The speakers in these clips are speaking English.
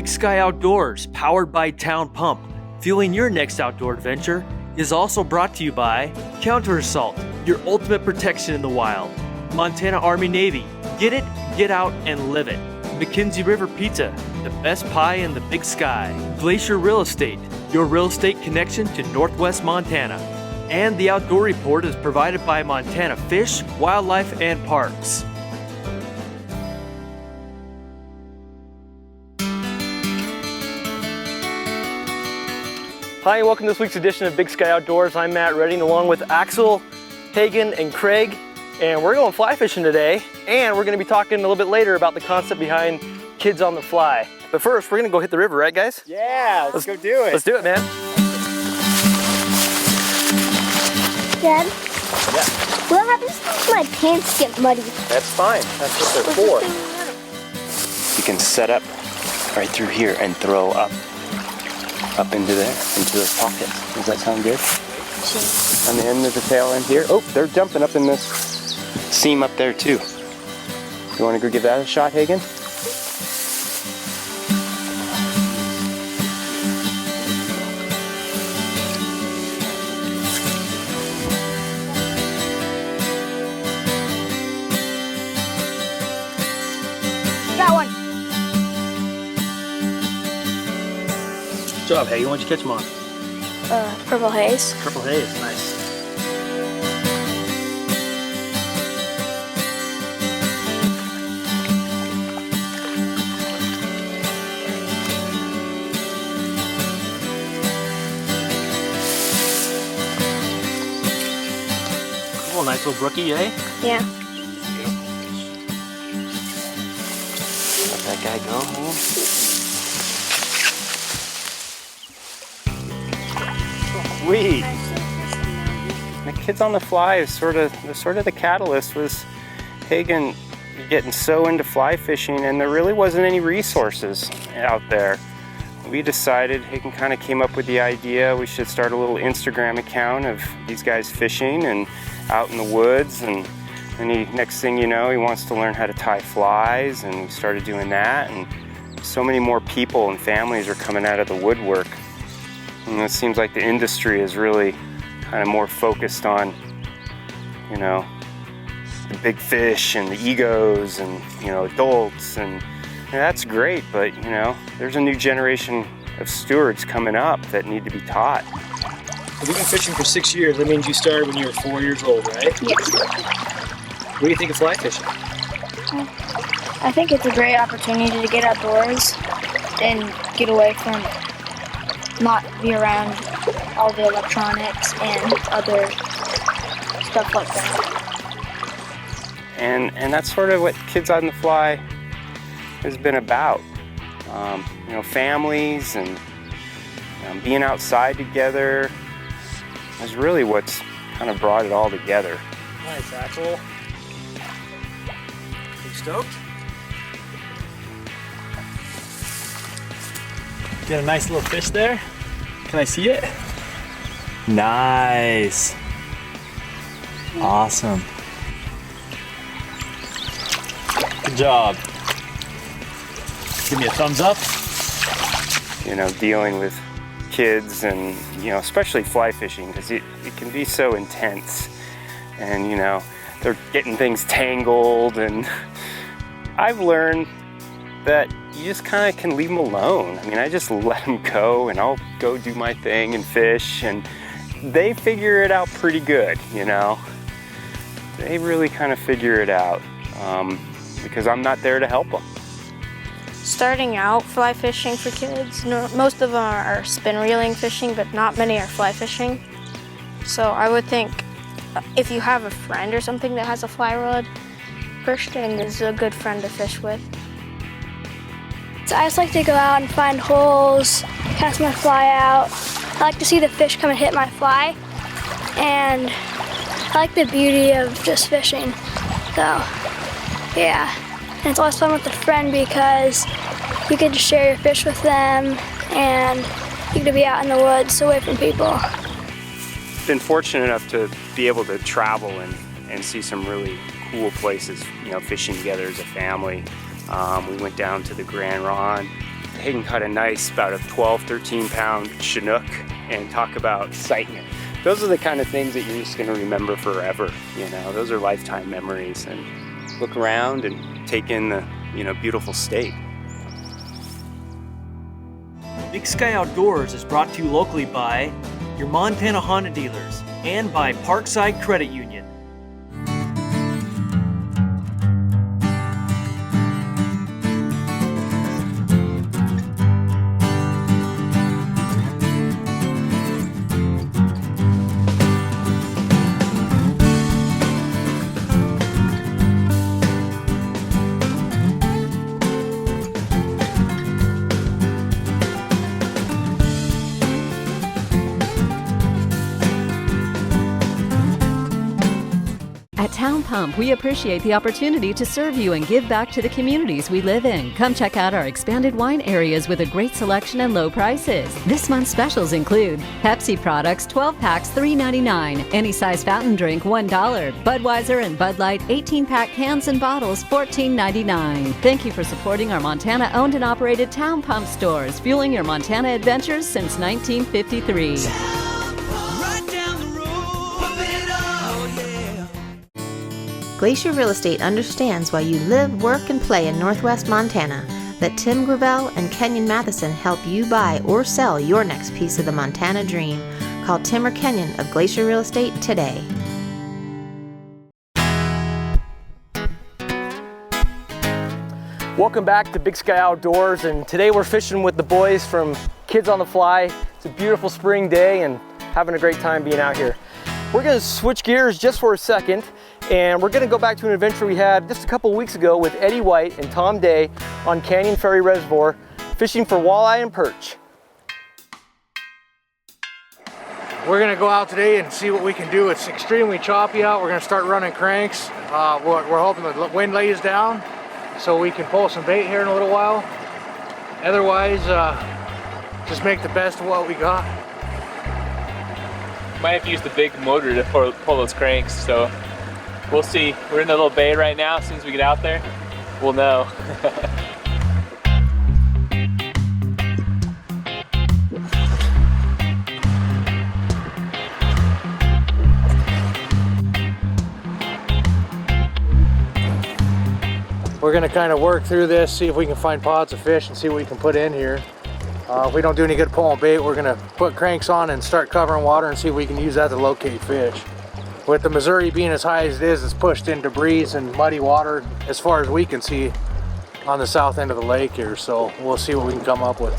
Big Sky Outdoors, powered by Town Pump, fueling your next outdoor adventure, is also brought to you by Counter Assault, your ultimate protection in the wild. Montana Army Navy, get it, get out, and live it. McKenzie River Pizza, the best pie in the Big Sky. Glacier Real Estate, your real estate connection to Northwest Montana. And the Outdoor Report is provided by Montana Fish, Wildlife, and Parks. Hi, and welcome to this week's edition of Big Sky Outdoors. I'm Matt Redding, along with Axel, Hagen, and Craig, and we're going fly fishing today, and we're going to be talking a little bit later about the concept behind Kidz on the Fly. But first, we're going to go hit the river, right guys? Yeah, let's go do it. Let's do it, man. Dad? Yeah. What happens if my pants get muddy? That's fine. That's what they're for. You can set up right through here and throw up into there, into those pockets. Does that sound good? Sure. On the end of the tail end here. Oh, they're jumping up in this seam up there too. You want to go give that a shot, Hagen? Got one. Good job, Hagen. Why'd you catch them on? Purple haze. Purple haze, nice. Cool, nice little brookie, eh? Yeah. Let that guy go, man. Sweet. The Kidz on the Fly is sort of the catalyst. Was Hagen getting so into fly fishing, and there really wasn't any resources out there. We decided, Hagen kind of came up with the idea we should start a little Instagram account of these guys fishing and out in the woods, and next thing you know, he wants to learn how to tie flies, and we started doing that, and so many more people and families are coming out of the woodwork. And it seems like the industry is really kind of more focused on, you know, the big fish and the egos and, you know, adults, and that's great, but, you know, there's a new generation of stewards coming up that need to be taught. So we've been fishing for 6 years. That means you started when you were 4 years old, right? Yes. What do you think of fly fishing? I think it's a great opportunity to get outdoors and get away from not be around all the electronics and other stuff like that. And that's sort of what Kidz on the Fly has been about. You know, families and being outside together is really what's kind of brought it all together. Nice, Axel. You stoked? Get a nice little fish there. Can I see it? Nice. Awesome. Good job. Give me a thumbs up. You know, dealing with kids and, you know, especially fly fishing, because it can be so intense, and, you know, they're getting things tangled, and I've learned that you just kind of can leave them alone. I mean, I just let them go, and I'll go do my thing and fish, and they figure it out pretty good, you know. They really kind of figure it out, because I'm not there to help them. Starting out fly fishing for kids, most of them are spin reeling fishing, but not many are fly fishing. So I would think if you have a friend or something that has a fly rod, Christian is a good friend to fish with. So I just like to go out and find holes, cast my fly out. I like to see the fish come and hit my fly, and I like the beauty of just fishing. So, yeah. And it's always fun with a friend because you get to share your fish with them, and you get to be out in the woods away from people. Been fortunate enough to be able to travel and see some really cool places, you know, fishing together as a family. We went down to the Grand Ronde Hagen caught a nice, about a 12, 13 pound Chinook, and talk about excitement. Those are the kind of things that you're just gonna remember forever, you know? Those are lifetime memories, and look around and take in the, you know, beautiful state. Big Sky Outdoors is brought to you locally by your Montana Honda dealers and by Parkside Credit Union. At Town Pump, we appreciate the opportunity to serve you and give back to the communities we live in. Come check out our expanded wine areas with a great selection and low prices. This month's specials include Pepsi products, 12 packs, $3.99. Any size fountain drink, $1. Budweiser and Bud Light, 18-pack cans and bottles, $14.99. Thank you for supporting our Montana-owned and operated Town Pump stores, fueling your Montana adventures since 1953. Glacier Real Estate understands why you live, work, and play in Northwest Montana. Let Tim Gravel and Kenyon Matheson help you buy or sell your next piece of the Montana dream. Call Tim or Kenyon of Glacier Real Estate today. Welcome back to Big Sky Outdoors, and today we're fishing with the boys from Kidz on the Fly. It's a beautiful spring day and having a great time being out here. We're gonna switch gears just for a second, and we're gonna go back to an adventure we had just a couple weeks ago with Eddie White and Tom Day on Canyon Ferry Reservoir, fishing for walleye and perch. We're gonna go out today and see what we can do. It's extremely choppy out. We're gonna start running cranks. We're hoping the wind lays down so we can pull some bait here in a little while. Otherwise, just make the best of what we got. Might have to use the big motor to pull those cranks, so we'll see. We're in the little bay right now. As soon as we get out there, we'll know. We're gonna kind of work through this, see if we can find pods of fish and see what we can put in here. If we don't do any good pulling bait, we're gonna put cranks on and start covering water and see if we can use that to locate fish. With the Missouri being as high as it is, it's pushed in debris and muddy water as far as we can see on the south end of the lake here, so we'll see what we can come up with.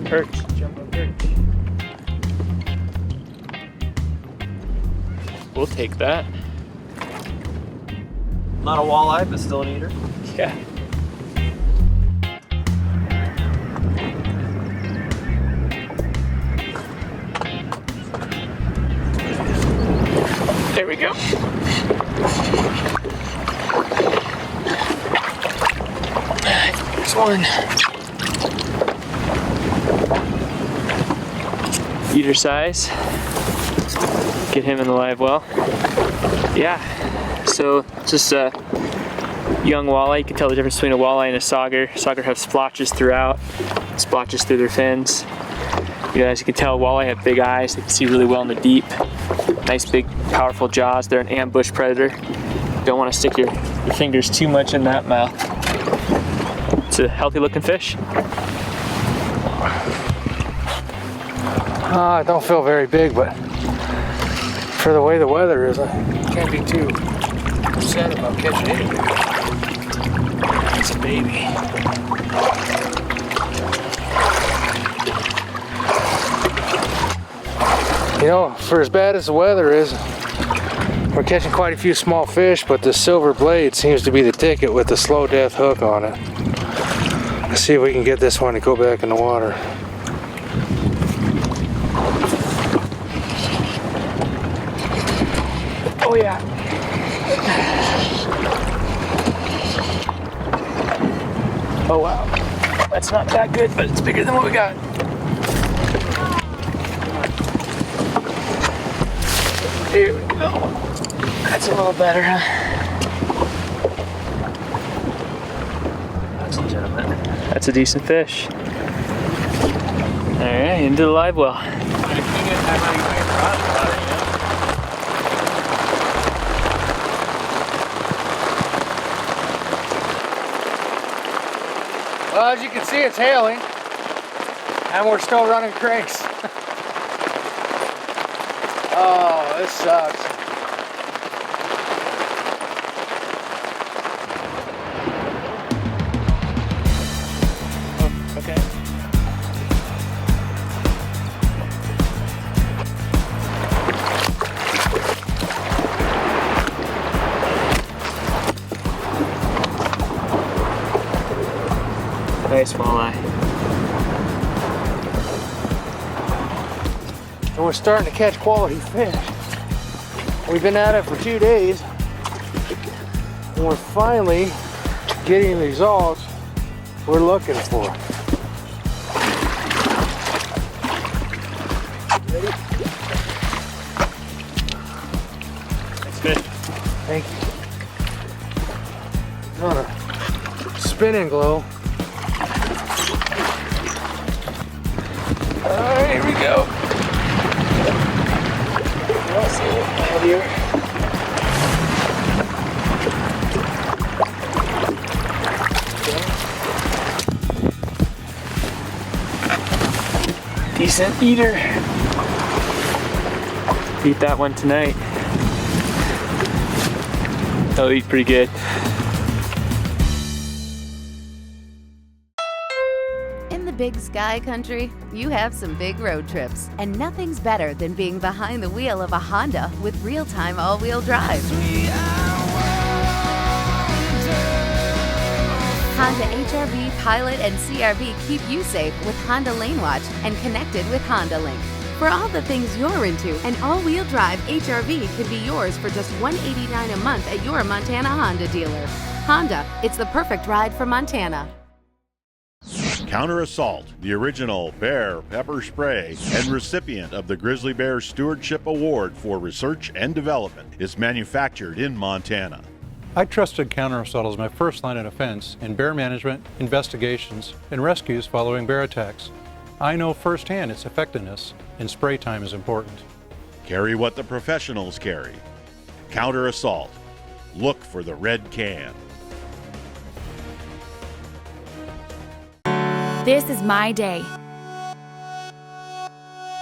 Perch, jumbo perch. We'll take that. Not a walleye, but still an eater. Yeah. There we go. There's one. Eater size. Get him in the live well. Yeah, so just a young walleye. You can tell the difference between a walleye and a sauger. Sauger have splotches throughout, splotches through their fins. You know, as you can tell, walleye have big eyes. They can see really well in the deep. Nice big powerful jaws. They're an ambush predator. Don't want to stick your fingers too much in that mouth. It's a healthy looking fish. I don't feel very big, but for the way the weather is, I can't be too upset about catching anything. It's a baby. You know, for as bad as the weather is, we're catching quite a few small fish, but the silver blade seems to be the ticket with the slow death hook on it. Let's see if we can get this one to go back in the water. Oh yeah. Oh wow. That's not that good, but it's bigger than what we got. Here we go. That's a little better, huh? Ladies and gentlemen, that's a decent fish. All right, into the live well. Well, as you can see, it's hailing, and we're still running cranks. Oh, this sucks. Oh, okay. Nice walleye. And we're starting to catch quality fish. We've been at it for 2 days, and we're finally getting the results we're looking for. Ready? That's good. Thank you. On a spinning glow. Alright, here we go. Let's see what heavier. Decent eater. Eat that one tonight. They'll eat pretty good. In the Big Sky Country, you have some big road trips, and nothing's better than being behind the wheel of a Honda with real-time all-wheel drive. Honda HR-V, Pilot, and CR-V keep you safe with Honda Lane Watch and connected with Honda Link. For all the things you're into, an all-wheel drive HR-V could be yours for just $189 a month at your Montana Honda dealer. Honda, it's the perfect ride for Montana. Counter Assault, the original bear pepper spray and recipient of the Grizzly Bear Stewardship Award for Research and Development, is manufactured in Montana. I trusted Counter Assault as my first line of defense in bear management, investigations, and rescues following bear attacks. I know firsthand its effectiveness, and spray time is important. Carry what the professionals carry. Counter Assault. Look for the red can. This is my day.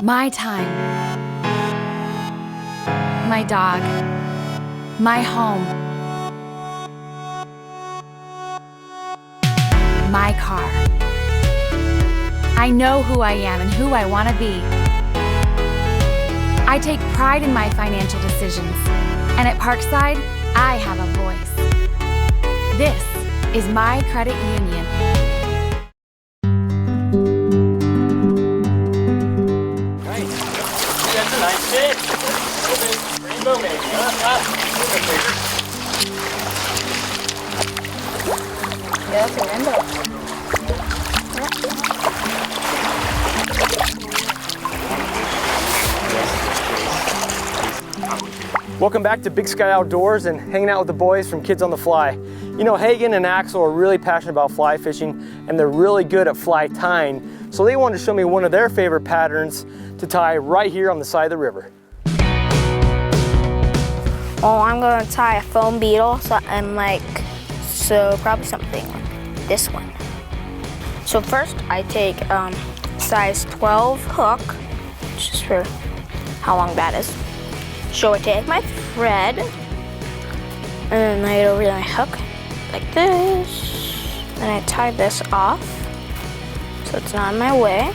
My time. My dog. My home. My car. I know who I am and who I want to be. I take pride in my financial decisions, and at Parkside, I have a voice. This is my credit union. Nice. That's a nice fish. Rainbow maybe, huh? Yeah, that's a rainbow. Welcome back to Big Sky Outdoors and hanging out with the boys from Kids on the Fly. You know, Hagen and Axel are really passionate about fly fishing, and they're really good at fly tying. So they wanted to show me one of their favorite patterns to tie right here on the side of the river. Oh, I'm gonna tie a foam beetle, so probably something like this one. So first I take size 12 hook, just for how long that is. So I take my thread and then lay it over my hook like this. And I tie this off so it's not in my way.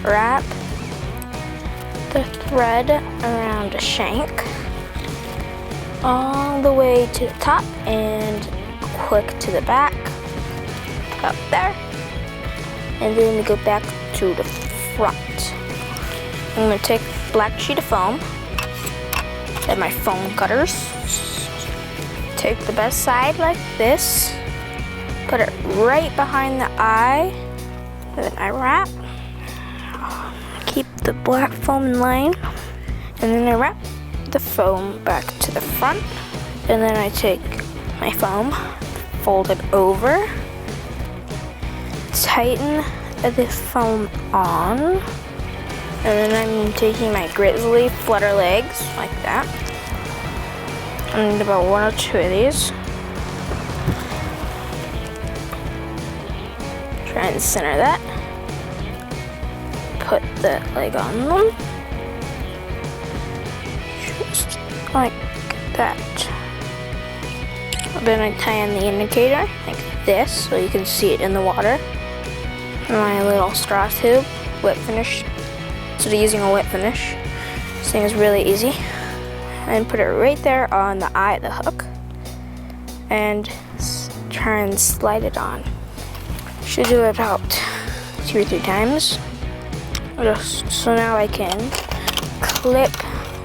Wrap the thread around a shank all the way to the top and quick to the back, up there. And then we go back to the front. I'm gonna take a black sheet of foam, and my foam cutters. Take the best side like this, put it right behind the eye, and then I wrap keep the black foam in line, and then I wrap the foam back to the front, and then I take my foam, fold it over, tighten the foam on, and then I'm taking my grizzly flutter legs like that, and about 1 or 2 of these. Try and center that. Put the leg on them. Just like that. Then I tie on the indicator like this so you can see it in the water. And my little straw tube, whip finish. Instead of using a whip finish, this thing is really easy. And put it right there on the eye of the hook. And try and slide it on. Should do it about 2 or 3 times. Just so now I can clip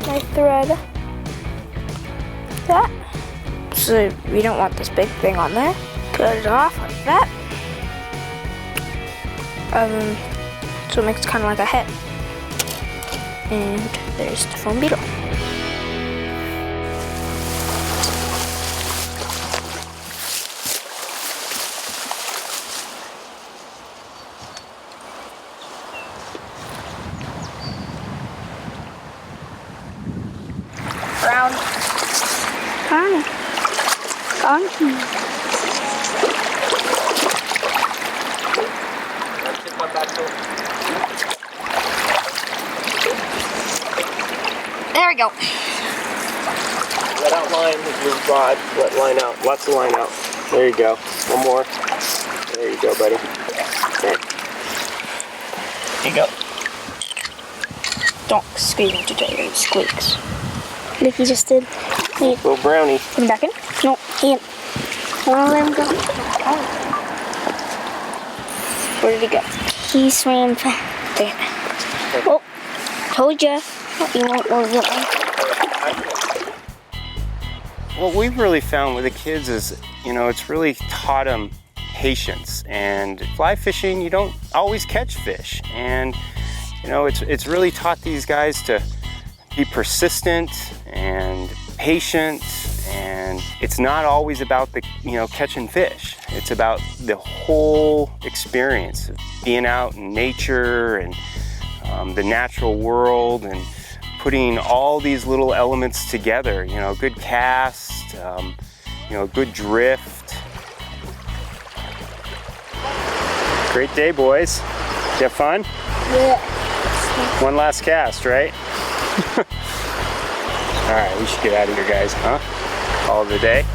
my thread like that. So we don't want this big thing on there. Cut it off like that. So it makes kind of like a head. And there's the foam beetle. Brown. There we go. Let out line with your rod. Let line out. Lots of line out. There you go. One more. There you go, buddy. Okay. Here you go. Don't squeeze him too tight, it squeaks. Like he just did. Little brownie. Put him back in? No, he ain't. I want to let him go. Where did he go? He swam fast. Dang it. Oh, told ya. You won't go get one. What we've really found with the kids is, it's really taught them patience. And fly fishing, you don't always catch fish. And, it's really taught these guys to be persistent and patient. And it's not always about the, catching fish. It's about the whole experience of being out in nature and the natural world and putting all these little elements together, good cast, good drift. Great day, boys. You have fun? Yeah. One last cast, right? All right, we should get out of here, guys, huh? Call it a day.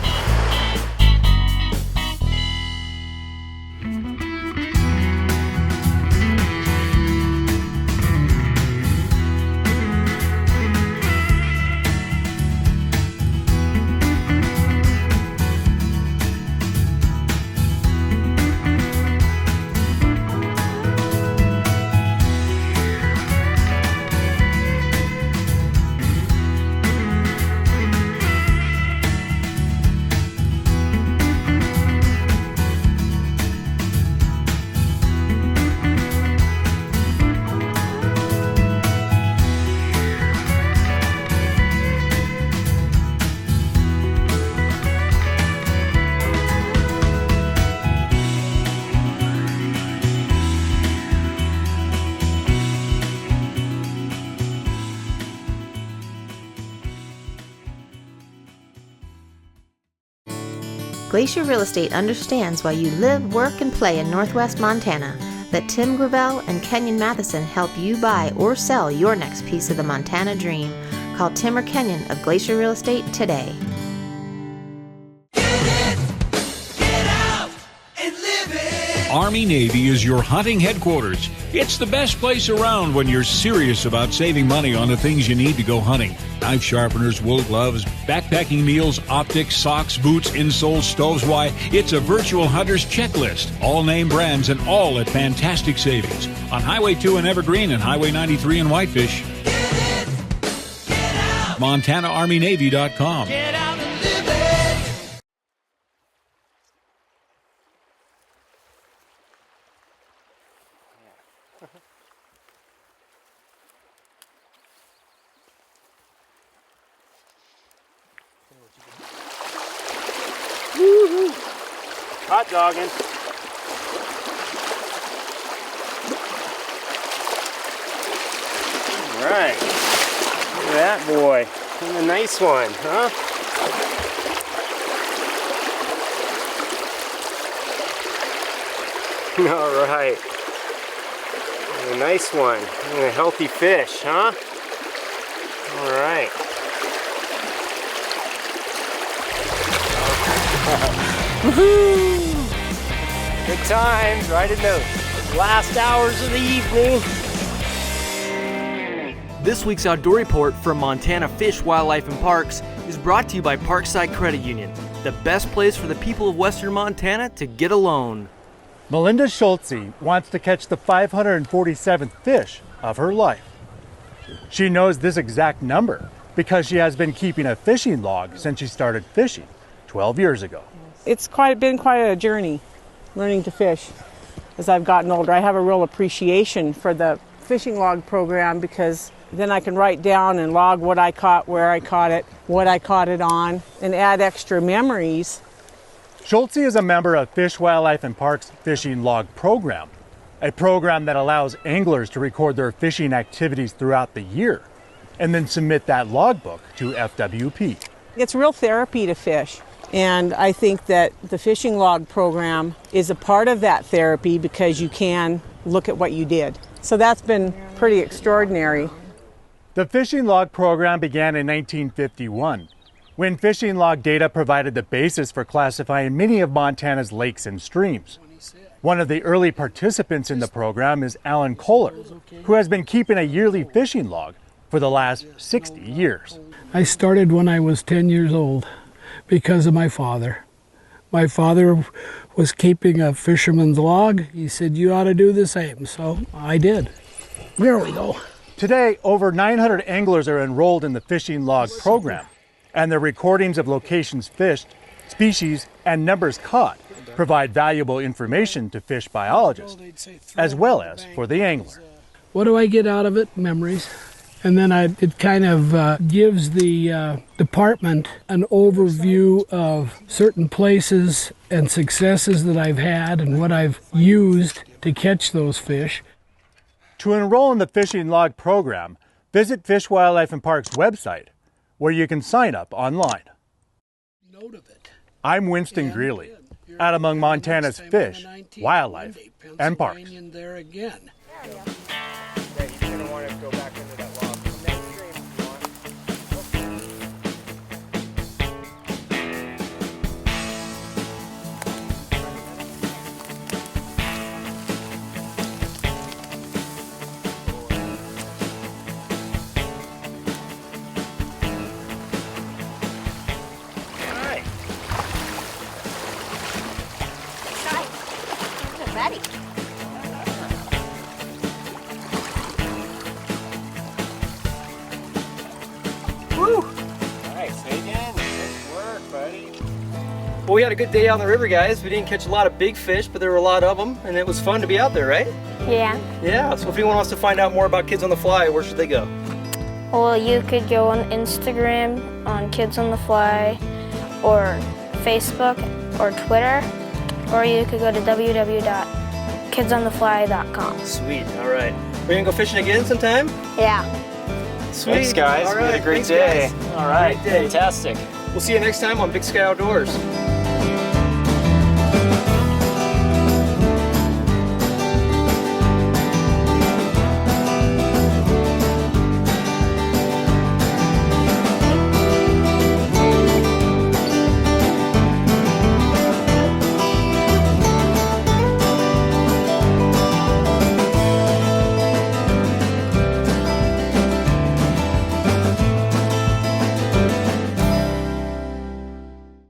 Glacier Real Estate understands why you live, work, and play in Northwest Montana. Let Tim Gravel and Kenyon Matheson help you buy or sell your next piece of the Montana dream. Call Tim or Kenyon of Glacier Real Estate today. Army-Navy is your hunting headquarters. It's the best place around when you're serious about saving money on the things you need to go hunting. Knife sharpeners, wool gloves, backpacking meals, optics, socks, boots, insoles, stoves. Why, it's a virtual hunter's checklist. All name brands and all at fantastic savings. On Highway 2 in Evergreen and Highway 93 in Whitefish. MontanaArmyNavy.com. Get out and live it. Woo-hoo. Hot dogging. All right. Look at that boy. And a nice one, huh? All right. And a nice one. And a healthy fish, huh? All right. Woohoo! Good times, right in those last hours of the evening. This week's Outdoor Report from Montana Fish, Wildlife, and Parks is brought to you by Parkside Credit Union, the best place for the people of Western Montana to get a loan. Melinda Schultze wants to catch the 547th fish of her life. She knows this exact number because she has been keeping a fishing log since she started fishing 12 years ago. It's been quite a journey learning to fish as I've gotten older. I have a real appreciation for the fishing log program because then I can write down and log what I caught, where I caught it, what I caught it on, and add extra memories. Schultze is a member of Fish, Wildlife, and Parks Fishing Log Program, a program that allows anglers to record their fishing activities throughout the year and then submit that logbook to FWP. It's real therapy to fish, and I think that the fishing log program is a part of that therapy because you can look at what you did. So that's been pretty extraordinary. The fishing log program began in 1951, when fishing log data provided the basis for classifying many of Montana's lakes and streams. One of the early participants in the program is Alan Kohler, who has been keeping a yearly fishing log for the last 60 years. I started when I was 10 years old because of my father. My father was keeping a fisherman's log. He said, you ought to do the same, so I did. There we go. Today, over 900 anglers are enrolled in the fishing log program, and their recordings of locations fished, species, and numbers caught provide valuable information to fish biologists, as well as for the angler. What do I get out of it? Memories. And then it kind of gives the department an overview of certain places and successes that I've had and what I've used to catch those fish. To enroll in the fishing log program, visit Fish, Wildlife, and Parks website, where you can sign up online. I'm Winston Greeley, out among Montana's fish, wildlife, and parks. There again. Well, we had a good day out on the river, guys. We didn't catch a lot of big fish, but there were a lot of them, and it was fun to be out there, right? Yeah. Yeah, so if anyone wants to find out more about Kidz on the Fly, where should they go? Well, you could go on Instagram on Kidz on the Fly, or Facebook, or Twitter, or you could go to www.kidsonthefly.com. Sweet, all right. We're gonna go fishing again sometime? Yeah. Sweet. Thanks, guys. All We had right. a great Thanks, day. guys. All right. Great day. Fantastic. We'll see you next time on Big Sky Outdoors.